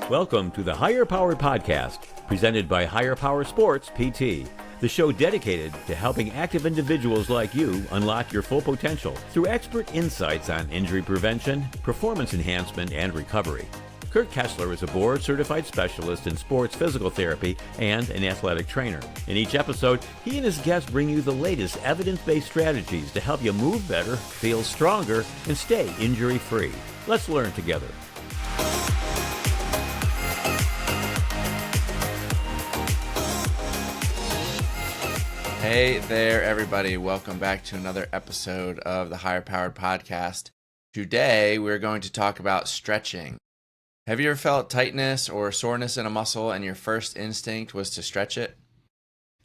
Welcome to the Higher Power Podcast, presented by Higher Power Sports PT, the show dedicated to helping active individuals like you unlock your full potential through expert insights on injury prevention, performance enhancement, and recovery. Kurt Kessler is a board-certified specialist in sports physical therapy and an athletic trainer. In each episode, he and his guests bring you the latest evidence-based strategies to help you move better, feel stronger, and stay injury-free. Let's learn together. Hey there, everybody. Welcome back to another episode of the Higher Powered Podcast. Today, we're going to talk about stretching. Have you ever felt tightness or soreness in a muscle and your first instinct was to stretch it?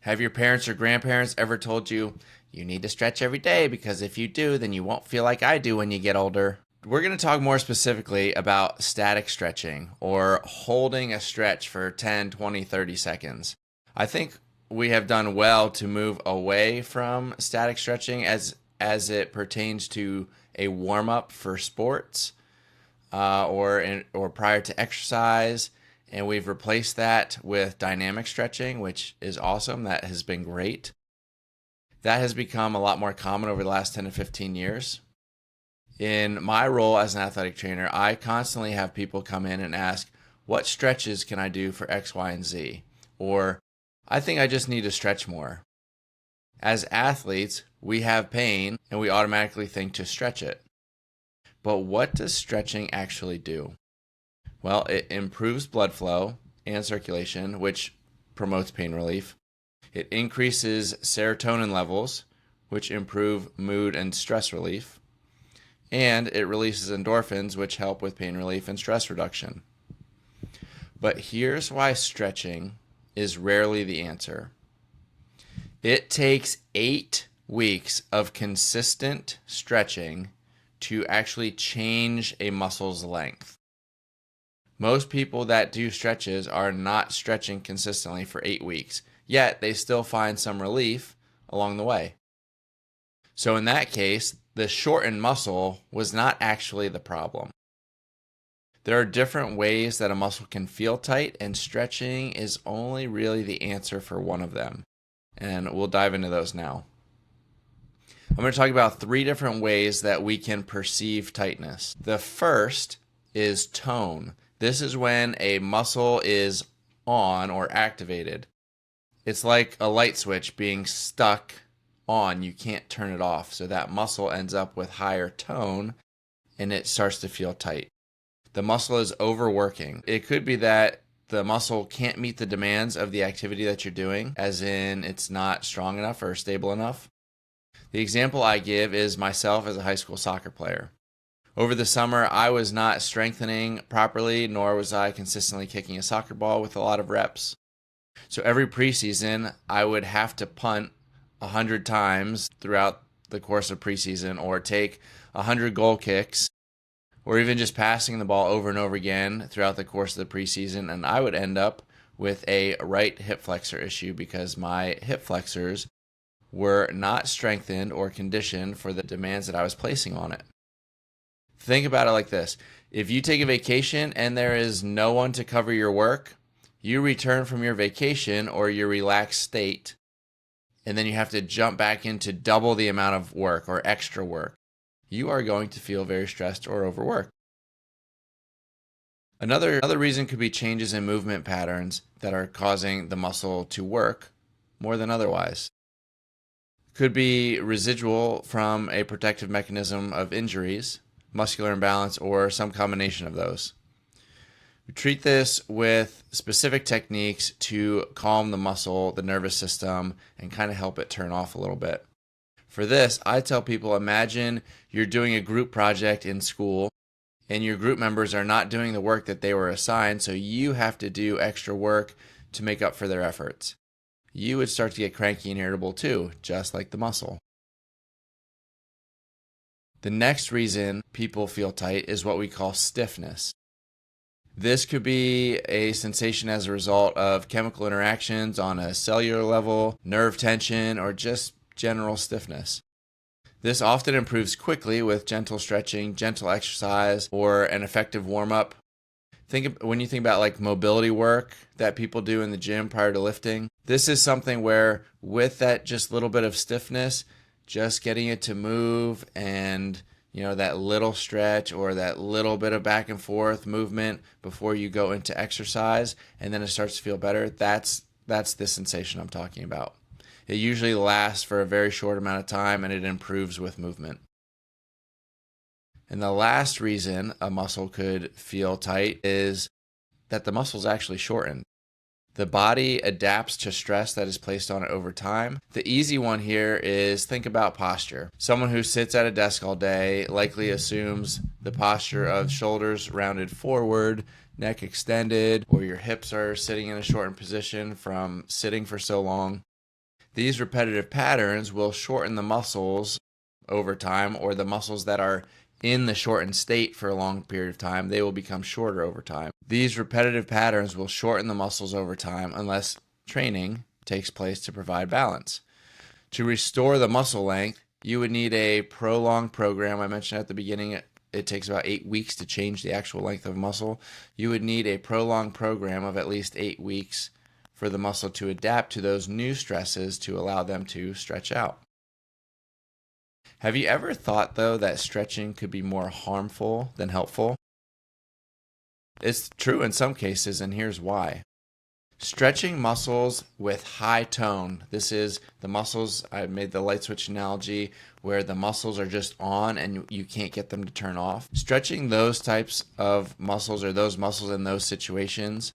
Have your parents or grandparents ever told you, you need to stretch every day because if you do, then you won't feel like I do when you get older? We're going to talk more specifically about static stretching or holding a stretch for 10, 20, 30 seconds. I think we have done well to move away from static stretching as it pertains to a warm-up for sports. Or prior to exercise, and we've replaced that with dynamic stretching, which is awesome. That has been great. That has become a lot more common over the last 10 to 15 years. In my role as an athletic trainer, I constantly have people come in and ask, what stretches can I do for X, Y, and Z? Or, I think I just need to stretch more. As athletes, we have pain, and we automatically think to stretch it. But what does stretching actually do? Well, it improves blood flow and circulation, which promotes pain relief. It increases serotonin levels, which improve mood and stress relief. And it releases endorphins, which help with pain relief and stress reduction. But here's why stretching is rarely the answer. It takes 8 weeks of consistent stretching to actually change a muscle's length. Most people that do stretches are not stretching consistently for 8 weeks, yet they still find some relief along the way. So in that case, the shortened muscle was not actually the problem. There are different ways that a muscle can feel tight, and stretching is only really the answer for one of them. And we'll dive into those now. I'm going to talk about 3 different ways that we can perceive tightness. The first is tone. This is when a muscle is on or activated. It's like a light switch being stuck on. You can't turn it off. So that muscle ends up with higher tone and it starts to feel tight. The muscle is overworking. It could be that the muscle can't meet the demands of the activity that you're doing, as in it's not strong enough or stable enough. The example I give is myself as a high school soccer player. Over the summer, I was not strengthening properly, nor was I consistently kicking a soccer ball with a lot of reps. So every preseason, I would have to punt 100 times throughout the course of preseason, or take 100 goal kicks, or even just passing the ball over and over again throughout the course of the preseason, and I would end up with a right hip flexor issue because my hip flexors were not strengthened or conditioned for the demands that I was placing on it. Think about it like this. If you take a vacation and there is no one to cover your work, you return from your vacation or your relaxed state, and then you have to jump back into double the amount of work or extra work. You are going to feel very stressed or overworked. Another reason could be changes in movement patterns that are causing the muscle to work more than otherwise. Could be residual from a protective mechanism of injuries, muscular imbalance, or some combination of those. We treat this with specific techniques to calm the muscle, the nervous system, and kind of help it turn off a little bit. For this, I tell people, imagine you're doing a group project in school and your group members are not doing the work that they were assigned, so you have to do extra work to make up for their efforts. You would start to get cranky and irritable too, just like the muscle. The next reason people feel tight is what we call stiffness. This could be a sensation as a result of chemical interactions on a cellular level, nerve tension, or just general stiffness. This often improves quickly with gentle stretching, gentle exercise, or an effective warm-up. When you think about like mobility work that people do in the gym prior to lifting, this is something where with that just little bit of stiffness, just getting it to move and that little stretch or that little bit of back and forth movement before you go into exercise and then it starts to feel better, that's the sensation I'm talking about. It usually lasts for a very short amount of time and it improves with movement. And the last reason a muscle could feel tight is that the muscle's actually shortened. The body adapts to stress that is placed on it over time. The easy one here is think about posture. Someone who sits at a desk all day likely assumes the posture of shoulders rounded forward, neck extended, or your hips are sitting in a shortened position from sitting for so long. These repetitive patterns will shorten the muscles over time, or the muscles that are in the shortened state for a long period of time, they will become shorter over time. These repetitive patterns will shorten the muscles over time unless training takes place to provide balance. To restore the muscle length, you would need a prolonged program. I mentioned at the beginning it takes about 8 weeks to change the actual length of muscle. You would need a prolonged program of at least 8 weeks for the muscle to adapt to those new stresses to allow them to stretch out. Have you ever thought, though, that stretching could be more harmful than helpful? It's true in some cases, and here's why. Stretching muscles with high tone. This is the muscles, I made the light switch analogy, where the muscles are just on and you can't get them to turn off. Stretching those types of muscles or those muscles in those situations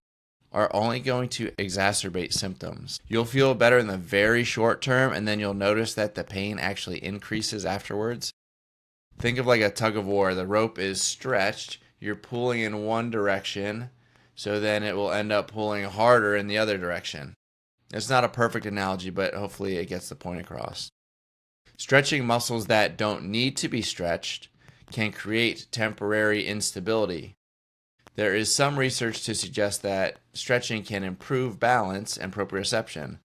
are only going to exacerbate symptoms. You'll feel better in the very short term, and then you'll notice that the pain actually increases afterwards. Think of like a tug-of-war. The rope is stretched, you're pulling in one direction, so then it will end up pulling harder in the other direction. It's not a perfect analogy, but hopefully it gets the point across. Stretching muscles that don't need to be stretched can create temporary instability. There is some research to suggest that stretching can improve balance and proprioception,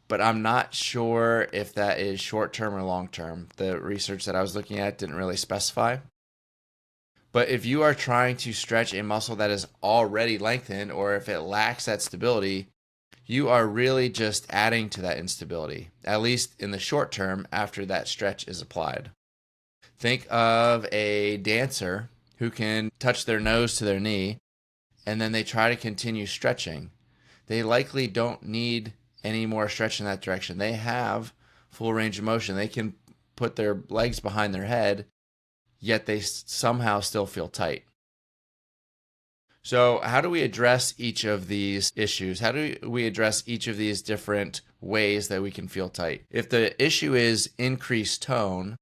but I'm not sure if that is short-term or long-term. The research that I was looking at didn't really specify. But if you are trying to stretch a muscle that is already lengthened, or if it lacks that stability, you are really just adding to that instability, at least in the short term after that stretch is applied. Think of a dancer who can touch their nose to their knee, and then they try to continue stretching. They likely don't need any more stretch in that direction. They have full range of motion. They can put their legs behind their head, yet they somehow still feel tight. So how do we address each of these issues? How do we address each of these different ways that we can feel tight? If the issue is increased tone,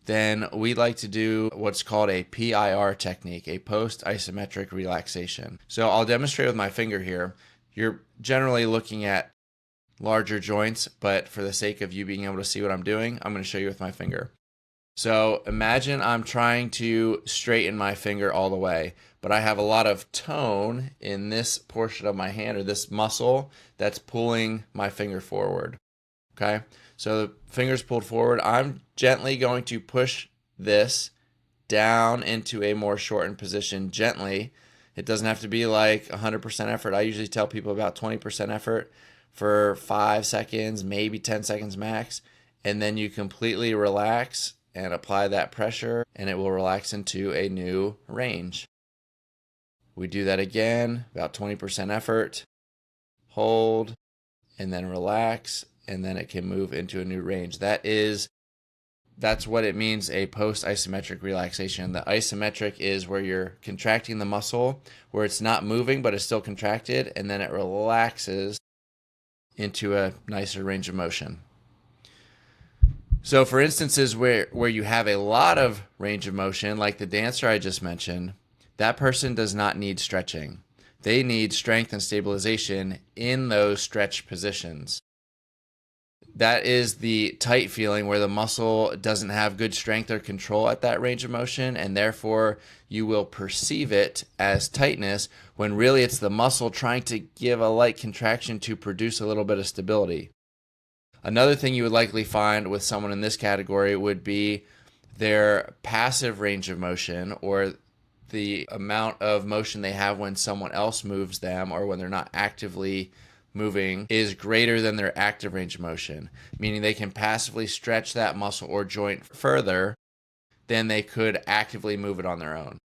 then we like to do what's called a PIR technique, a post-isometric relaxation. So I'll demonstrate with my finger here. You're generally looking at larger joints, but for the sake of you being able to see what I'm doing, I'm going to show you with my finger. So imagine I'm trying to straighten my finger all the way, but I have a lot of tone in this portion of my hand, or this muscle that's pulling my finger forward. Okay? So the finger's pulled forward. I'm gently going to push this down into a more shortened position gently. It doesn't have to be like 100% effort. I usually tell people about 20% effort for 5 seconds, maybe 10 seconds max. And then you completely relax and apply that pressure, and it will relax into a new range. We do that again, about 20% effort, hold, and then relax, and then it can move into a new range. That's what it means, a post-isometric relaxation. The isometric is where you're contracting the muscle, where it's not moving, but it's still contracted, and then it relaxes into a nicer range of motion. So for instances where you have a lot of range of motion, like the dancer I just mentioned, that person does not need stretching. They need strength and stabilization in those stretch positions. That is the tight feeling where the muscle doesn't have good strength or control at that range of motion, and therefore you will perceive it as tightness when really it's the muscle trying to give a light contraction to produce a little bit of stability. Another thing you would likely find with someone in this category would be their passive range of motion, or the amount of motion they have when someone else moves them or when they're not actively moving is greater than their active range of motion, meaning they can passively stretch that muscle or joint further than they could actively move it on their own.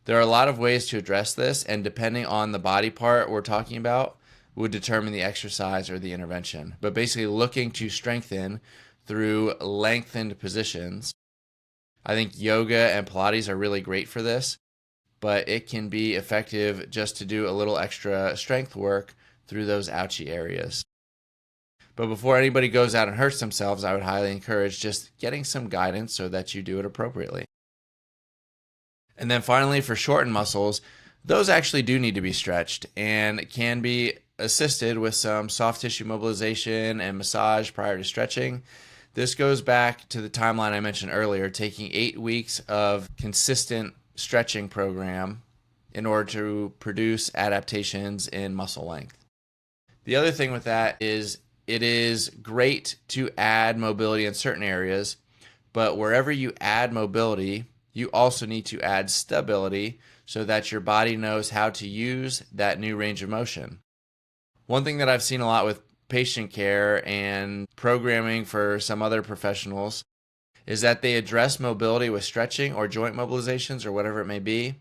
There are a lot of ways to address this, and depending on the body part we're talking about would determine the exercise or the intervention. But basically looking to strengthen through lengthened positions. I think yoga and Pilates are really great for this, but it can be effective just to do a little extra strength work through those ouchy areas. But before anybody goes out and hurts themselves, I would highly encourage just getting some guidance so that you do it appropriately. And then finally, for shortened muscles, those actually do need to be stretched and can be assisted with some soft tissue mobilization and massage prior to stretching. This goes back to the timeline I mentioned earlier, taking 8 weeks of consistent stretching program in order to produce adaptations in muscle length. The other thing with that is it is great to add mobility in certain areas, but wherever you add mobility, you also need to add stability so that your body knows how to use that new range of motion. One thing that I've seen a lot with patient care and programming for some other professionals is that they address mobility with stretching or joint mobilizations or whatever it may be,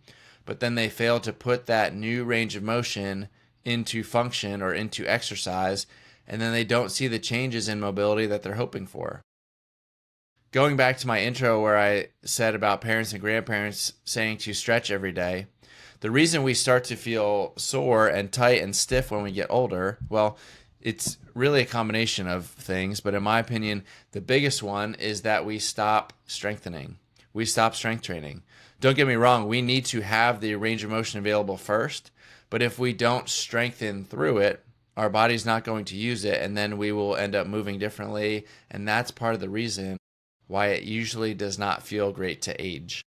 but then they fail to put that new range of motion into function or into exercise, and then they don't see the changes in mobility that they're hoping for. Going back to my intro where I said about parents and grandparents saying to stretch every day, the reason we start to feel sore and tight and stiff when we get older, well, it's really a combination of things, but in my opinion, the biggest one is that we stop strengthening. We stop strength training. Don't get me wrong, we need to have the range of motion available first, but if we don't strengthen through it, our body's not going to use it, and then we will end up moving differently, and that's part of the reason why it usually does not feel great to age.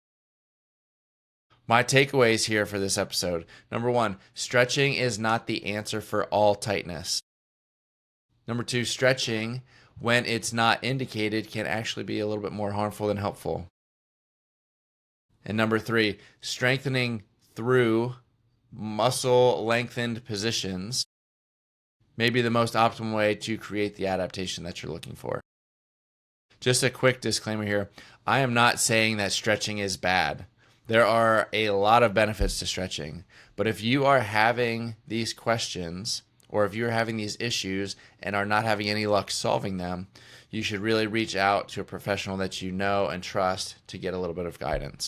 My takeaways here for this episode. Number 1, stretching is not the answer for all tightness. Number 2, stretching, when it's not indicated, can actually be a little bit more harmful than helpful. And number 3, strengthening through muscle lengthened positions may be the most optimal way to create the adaptation that you're looking for. Just a quick disclaimer here. I am not saying that stretching is bad. There are a lot of benefits to stretching. But if you are having these questions, or if you're having these issues and are not having any luck solving them, you should really reach out to a professional that you know and trust to get a little bit of guidance.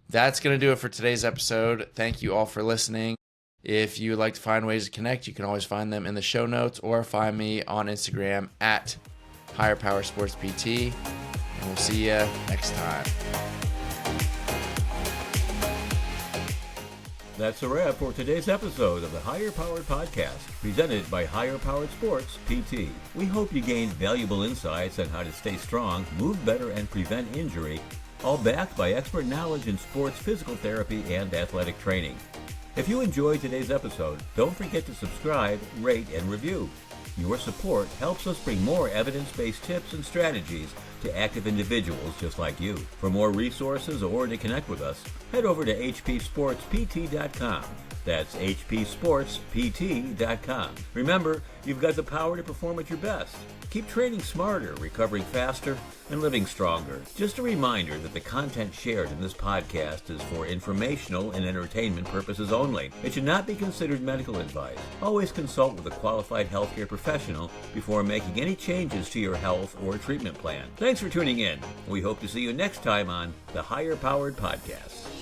That's going to do it for today's episode. Thank you all for listening. If you would like to find ways to connect, you can always find them in the show notes or find me on Instagram at Higher Power Sports PT. And we'll see you next time. That's a wrap for today's episode of the Higher Powered Podcast, presented by Higher Powered Sports PT. We hope you gained valuable insights on how to stay strong, move better, and prevent injury, all backed by expert knowledge in sports physical therapy and athletic training. If you enjoyed today's episode, don't forget to subscribe, rate, and review. Your support helps us bring more evidence-based tips and strategies to active individuals just like you. For more resources or to connect with us, head over to hpsportspt.com. That's hpsportspt.com. Remember, you've got the power to perform at your best. Keep training smarter, recovering faster, and living stronger. Just a reminder that the content shared in this podcast is for informational and entertainment purposes only. It should not be considered medical advice. Always consult with a qualified healthcare professional before making any changes to your health or treatment plan. Thanks for tuning in. We hope to see you next time on the Higher Powered Podcast.